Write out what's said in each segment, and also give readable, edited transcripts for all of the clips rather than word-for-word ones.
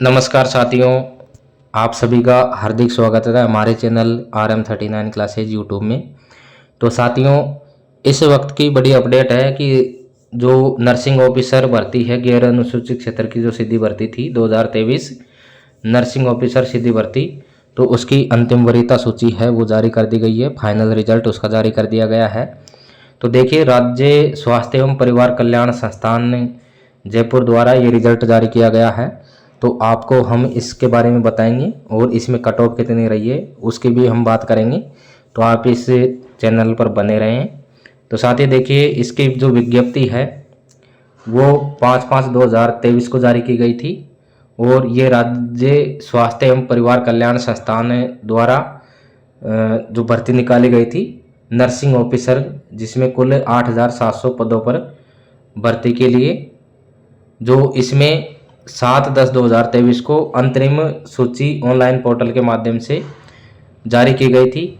नमस्कार साथियों, आप सभी का हार्दिक स्वागत है हमारे चैनल RM39 क्लासेज यूट्यूब में। तो साथियों, इस वक्त की बड़ी अपडेट है कि जो नर्सिंग ऑफिसर भर्ती है गैर अनुसूचित क्षेत्र की जो सीधी भर्ती थी 2023 नर्सिंग ऑफिसर सीधी भर्ती, तो उसकी अंतिम वरीयता सूची है वो जारी कर दी गई है। फाइनल रिजल्ट उसका जारी कर दिया गया है। तो देखिए, राज्य स्वास्थ्य एवं परिवार कल्याण संस्थान जयपुर द्वारा ये रिजल्ट जारी किया गया है। तो आपको हम इसके बारे में बताएंगे और इसमें कट ऑफ कितनी रही है उसकी भी हम बात करेंगे। तो आप इस चैनल पर बने रहें। तो साथ ही देखिए, इसकी जो विज्ञप्ति है वो 5/5/2023 को जारी की गई थी और ये राज्य स्वास्थ्य एवं परिवार कल्याण संस्थान द्वारा जो भर्ती निकाली गई थी नर्सिंग ऑफिसर, जिसमें कुल 8,700 पदों पर भर्ती के लिए, जो इसमें 7/10/2023 को अंतरिम सूची ऑनलाइन पोर्टल के माध्यम से जारी की गई थी।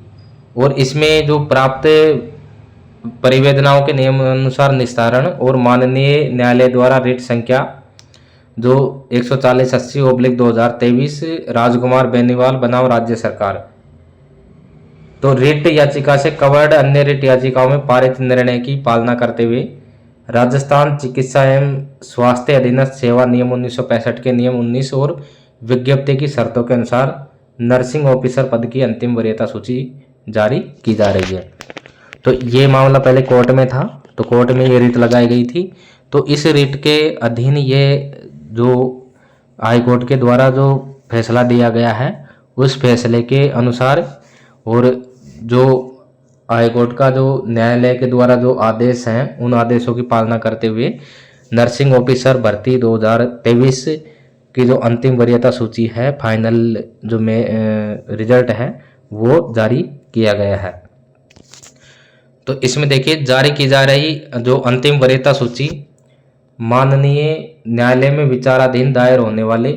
और इसमें जो प्राप्त परिवेदनाओं के नियम अनुसार निस्तारण और माननीय न्यायालय द्वारा रिट संख्या जो 140/80/2023 राजकुमार बेनीवाल बनाम राज्य सरकार, तो रिट याचिका से कवर्ड अन्य रिट याचिकाओं में पारित निर्णय की पालना करते हुए राजस्थान चिकित्सा एवं स्वास्थ्य अधीनस्थ सेवा नियम 1965 के नियम 19 और विज्ञप्ति की शर्तों के अनुसार नर्सिंग ऑफिसर पद की अंतिम वरीयता सूची जारी की जा रही है। तो ये मामला पहले कोर्ट में था, तो कोर्ट में ये रिट लगाई गई थी। तो इस रिट के अधीन ये जो हाई कोर्ट के द्वारा जो फैसला दिया गया है उस फैसले के अनुसार और जो हाई कोर्ट का जो न्यायालय के द्वारा जो आदेश हैं उन आदेशों की पालना करते हुए नर्सिंग ऑफिसर भर्ती 2023 की जो अंतिम वरीयता सूची है, फाइनल जो में रिजल्ट है वो जारी किया गया है। तो इसमें देखिए, जारी की जा रही जो अंतिम वरीयता सूची माननीय न्यायालय में विचाराधीन दायर होने वाले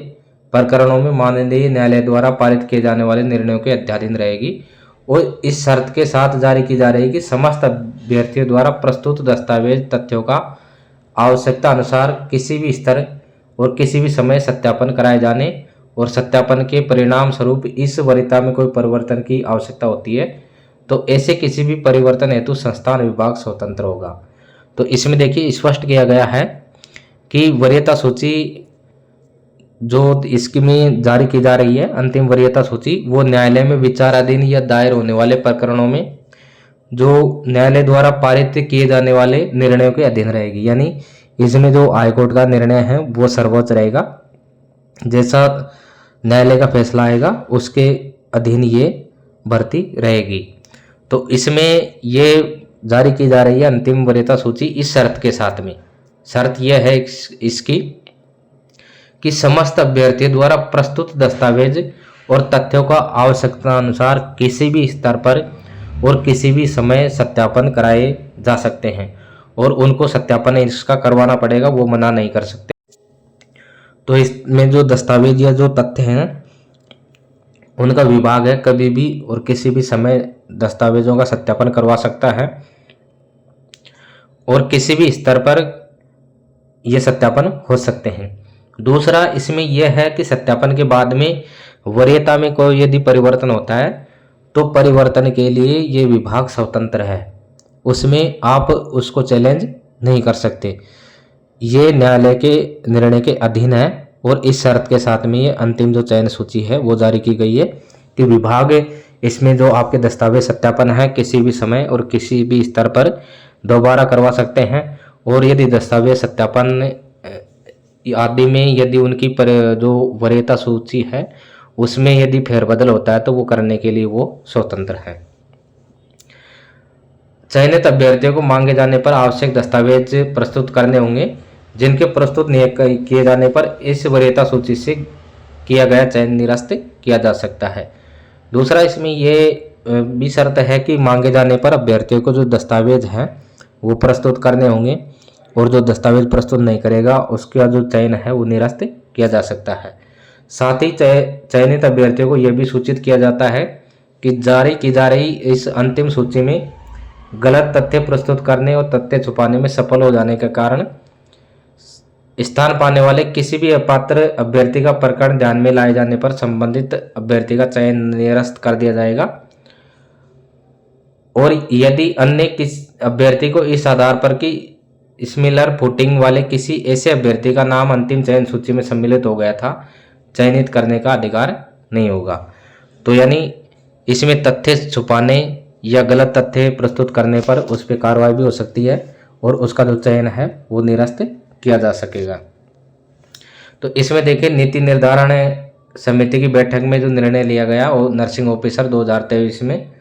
प्रकरणों में माननीय न्यायालय द्वारा पारित किए जाने वाले निर्णयों के अध्याधीन रहेगी और इस शर्त के साथ जारी की जा रही है कि समस्त अभ्यर्थियों द्वारा प्रस्तुत दस्तावेज तथ्यों का आवश्यकता अनुसार किसी भी स्तर और किसी भी समय सत्यापन कराए जाने और सत्यापन के परिणाम स्वरूप इस वरीयता में कोई परिवर्तन की आवश्यकता होती है तो ऐसे किसी भी परिवर्तन हेतु संस्थान विभाग स्वतंत्र होगा। तो इसमें देखिए, स्पष्ट किया गया है कि वरीयता सूची जो इसकी में जारी की जा रही है अंतिम वरीयता सूची, वो न्यायालय में विचाराधीन या दायर होने वाले प्रकरणों में जो न्यायालय द्वारा पारित किए जाने वाले निर्णयों के अधीन रहेगी। यानी इसमें जो हाईकोर्ट का निर्णय है वो सर्वोच्च रहेगा, जैसा न्यायालय का फैसला आएगा उसके अधीन ये भर्ती रहेगी। तो इसमें ये जारी की जा रही है अंतिम वरीयता सूची इस शर्त के साथ में। शर्त यह है इसकी कि समस्त अभ्यर्थियों द्वारा प्रस्तुत दस्तावेज और तथ्यों का आवश्यकता अनुसार किसी भी स्तर पर और किसी भी समय सत्यापन कराए जा सकते हैं और उनको सत्यापन इसका करवाना पड़ेगा, वो मना नहीं कर सकते। तो इसमें जो दस्तावेज या जो तथ्य हैं उनका विभाग है कभी भी और किसी भी समय दस्तावेजों का सत्यापन करवा सकता है और किसी भी स्तर पर यह सत्यापन हो सकते हैं। दूसरा, इसमें यह है कि सत्यापन के बाद में वरीयता में कोई यदि परिवर्तन होता है तो परिवर्तन के लिए ये विभाग स्वतंत्र है, उसमें आप उसको चैलेंज नहीं कर सकते। ये न्यायालय के निर्णय के अधीन है और इस शर्त के साथ में ये अंतिम जो चयन सूची है वो जारी की गई है कि विभाग इसमें जो आपके दस्तावेज सत्यापन है किसी भी समय और किसी भी स्तर पर दोबारा करवा सकते हैं और यदि दस्तावेज सत्यापन आदि में यदि उनकी जो वरीयता सूची है उसमें यदि फेरबदल होता है तो वो करने के लिए वो स्वतंत्र है। चयनित अभ्यर्थियों को मांगे जाने पर आवश्यक दस्तावेज प्रस्तुत करने होंगे, जिनके प्रस्तुत किए जाने पर इस वरीयता सूची से किया गया चयन निरस्त किया जा सकता है। दूसरा, इसमें ये भी शर्त है कि मांगे जाने पर अभ्यर्थियों को जो दस्तावेज हैं वो प्रस्तुत करने होंगे और जो दस्तावेज प्रस्तुत नहीं करेगा उसका जो चयन है वो निरस्त किया जा सकता है। साथ ही चयनित अभ्यर्थियों को यह भी सूचित किया जाता है कि जारी की जा रही इस अंतिम सूची में गलत तथ्य प्रस्तुत करने और तथ्य छुपाने में सफल हो जाने के कारण स्थान पाने वाले किसी भी अपात्र अभ्यर्थी का प्रकरण ध्यान में लाए जाने पर संबंधित अभ्यर्थी का चयन निरस्त कर दिया जाएगा। और यदि अन्य किसी अभ्यर्थी को इस आधार पर कि सिमिलर फुटिंग वाले किसी ऐसे अभ्यर्थी का नाम अंतिम चयन सूची में सम्मिलित हो गया था, चयनित करने का अधिकार नहीं होगा। तो यानी इसमें तथ्य छुपाने या गलत तथ्य प्रस्तुत करने पर उस पर कार्रवाई भी हो सकती है और उसका जो चयन है वो निरस्त किया जा सकेगा। तो इसमें देखिए नीति निर्धारण समिति की बैठक में जो निर्णय लिया गया वो नर्सिंग ऑफिसर 2023 में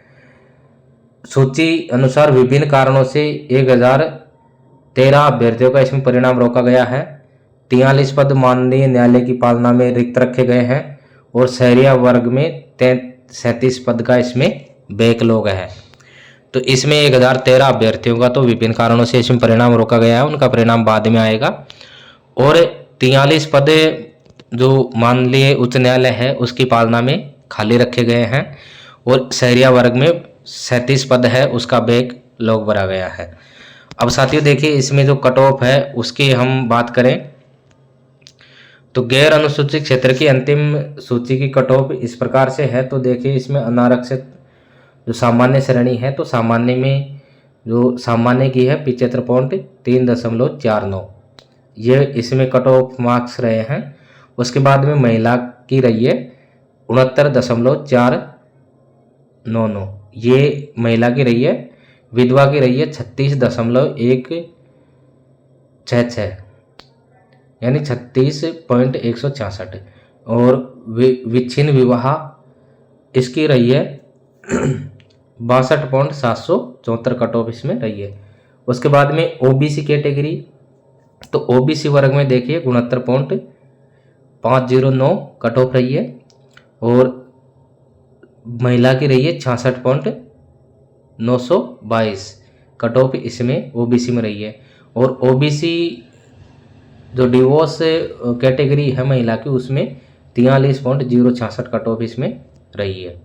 सूची अनुसार विभिन्न कारणों से 1013 अभ्यर्थियों का इसमें परिणाम रोका गया है। 43 पद माननीय न्यायालय की पालना में रिक्त रखे गए हैं और शहरिया वर्ग में 37 पद का इसमें बैकलॉग है। तो इसमें 1013 अभ्यर्थियों का तो विभिन्न कारणों से इसमें परिणाम रोका गया है, उनका परिणाम बाद में आएगा। और 43 पद जो माननीय उच्च न्यायालय है उसकी पालना में खाली रखे गए हैं और शहरिया वर्ग में 37 पद है उसका बैकलॉग भरा गया है। अब साथियों देखिए इसमें जो कट ऑफ है उसकी हम बात करें तो गैर अनुसूचित क्षेत्र की अंतिम सूची की कट ऑफ इस प्रकार से है। तो देखिए इसमें अनारक्षित जो सामान्य श्रेणी है तो सामान्य में जो सामान्य की है 75.349 ये इसमें कट ऑफ मार्क्स रहे हैं। उसके बाद में महिला की रही है 69.499 ये महिला की रही है। विधवा की रही है 36.166 यानी 36.166 और विच्छिन्न विवाह इसकी रही है 62.774 कट ऑफ इसमें रही है। उसके बाद में ओबीसी कैटेगरी तो ओबीसी वर्ग में देखिए 69.509 कट ऑफ रही है और महिला की रही है 66.922 कट ऑफ इसमें ओबीसी में रही है। और ओबीसी जो डिवोर्स कैटेगरी है महिला की उसमें 43.066 कट ऑफ इसमें रही है।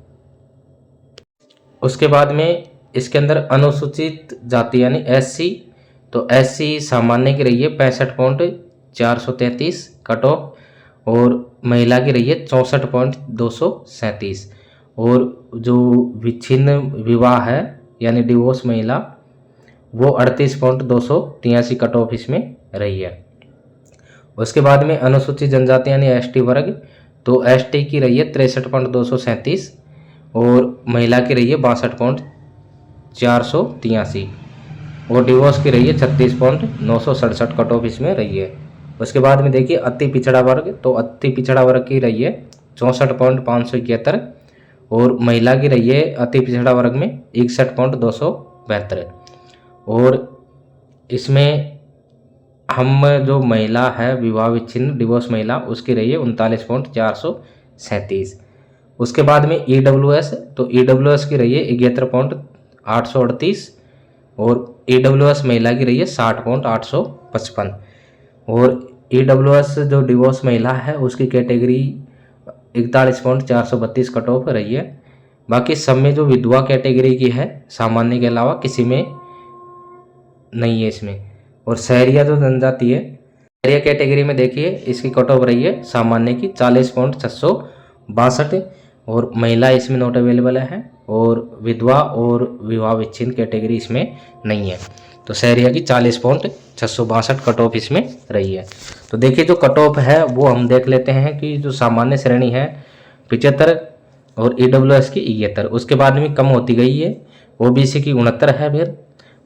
उसके बाद में इसके अंदर अनुसूचित जाति यानी एससी तो एससी सामान्य की रही है 65.433 कट ऑफ और महिला की रही है 64.237 और जो विच्छिन्न विवाह है यानी डिवोर्स महिला वो 38.283 कट ऑफ इसमें रही है। उसके बाद में अनुसूचित जनजाति यानी एसटी वर्ग तो एसटी की रही है 63.237 और महिला की रही है 62.483 और डिवोर्स की रही है 36.967 कट ऑफ इसमें रही है। उसके बाद में देखिए अति पिछड़ा वर्ग तो अति पिछड़ा वर्ग की रही है 64.571 और महिला की रही है अति पिछड़ा वर्ग में 61.272 और इसमें हम जो महिला है विवाह विच्छिन्न डिवोर्स महिला उसकी रही है 39.437। उसके बाद में ईडब्ल्यूएस तो ईडब्ल्यूएस की रही है 71.838 और ईडब्ल्यूएस महिला की रही है 60.855 और ईडब्ल्यूएस जो डिवोर्स महिला है उसकी कैटेगरी 41.432 कट ऑफ रही है। बाकी सब में जो विधवा कैटेगरी की है सामान्य के अलावा किसी में नहीं है इसमें। और शहरिया जो जनजाति है शहरिया कैटेगरी में देखिए इसकी कट ऑफ रही है सामान्य की 40.662 और महिला इसमें नॉट अवेलेबल है और विधवा और विवाह विच्छिन्न कैटेगरी इसमें नहीं है। तो शहरिया की 40.662 कट ऑफ इसमें रही है। तो देखिए जो कट ऑफ है वो हम देख लेते हैं कि जो सामान्य श्रेणी है 75 और ईडब्ल्यूएस की 71 उसके बाद में कम होती गई है। ओबीसी की 69 है फिर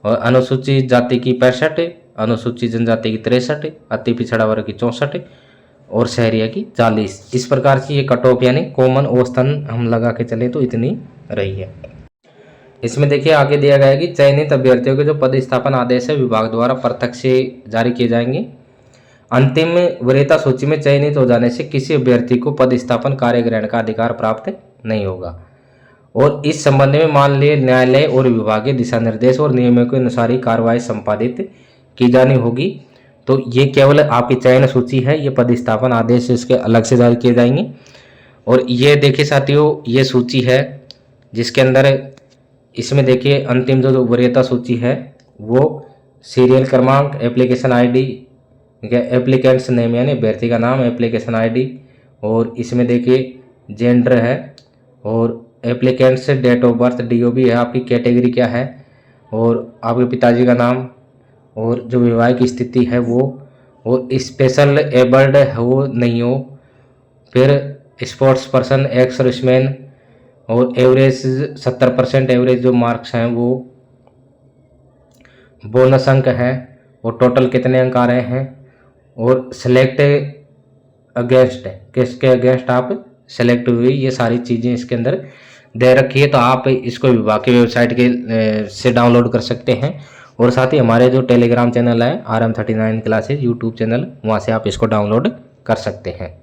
और अनुसूचित जाति की 65 अनुसूचित जनजाति की 63 अति पिछड़ा वर्ग की 64 और शहरिया की 40। इस प्रकार की ये कट ऑफ यानी कॉमन औसतन हम लगा के चले तो इतनी रही है। इसमें देखिए आगे दिया गया है कि चयनित अभ्यर्थियों के जो पदस्थापन आदेश है विभाग द्वारा प्रत्यक्ष से जारी किए जाएंगे। अंतिम वरीयता सूची में चयनित हो जाने से किसी अभ्यर्थी को पदस्थापन कार्य ग्रहण का अधिकार प्राप्त नहीं होगा और इस संबंध में माननीय न्यायालय और विभागीय दिशा निर्देश और नियमों के अनुसार ही कार्रवाई संपादित की जानी होगी। तो ये केवल आपकी चयन सूची है, ये पदस्थापन आदेश इसके अलग से जारी किए जाएंगे। और ये देखिए साथियों ये सूची है जिसके अंदर इसमें देखिए अंतिम जो वरीयता सूची है वो सीरियल क्रमांक एप्लीकेशन आईडी ठीक है। एप्लीकेंट्स नेम यानी अभ्यर्थी का नाम, एप्लीकेशन आईडी, और इसमें देखिए जेंडर है, और applicants date of birth DOB है, आपकी कैटेगरी क्या है, और आपके पिताजी का नाम, और जो वैवाहिक स्थिति है वो, और स्पेशल एबल्ड हो नहीं हो, फिर स्पोर्ट्स पर्सन, एक्स सर्विसमैन, और एवरेज 70% एवरेज जो मार्क्स हैं वो, बोनस अंक हैं, और टोटल कितने अंक आ रहे हैं, और सिलेक्ट अगेंस्ट किसके अगेंस्ट आप सेलेक्ट हुई, ये सारी चीज़ें इसके अंदर दे रखी है। तो आप इसको विभाग की वेबसाइट के से डाउनलोड कर सकते हैं, और साथ ही हमारे जो टेलीग्राम चैनल है RM39 क्लासेज यूट्यूब चैनल, वहाँ से आप इसको डाउनलोड कर सकते हैं।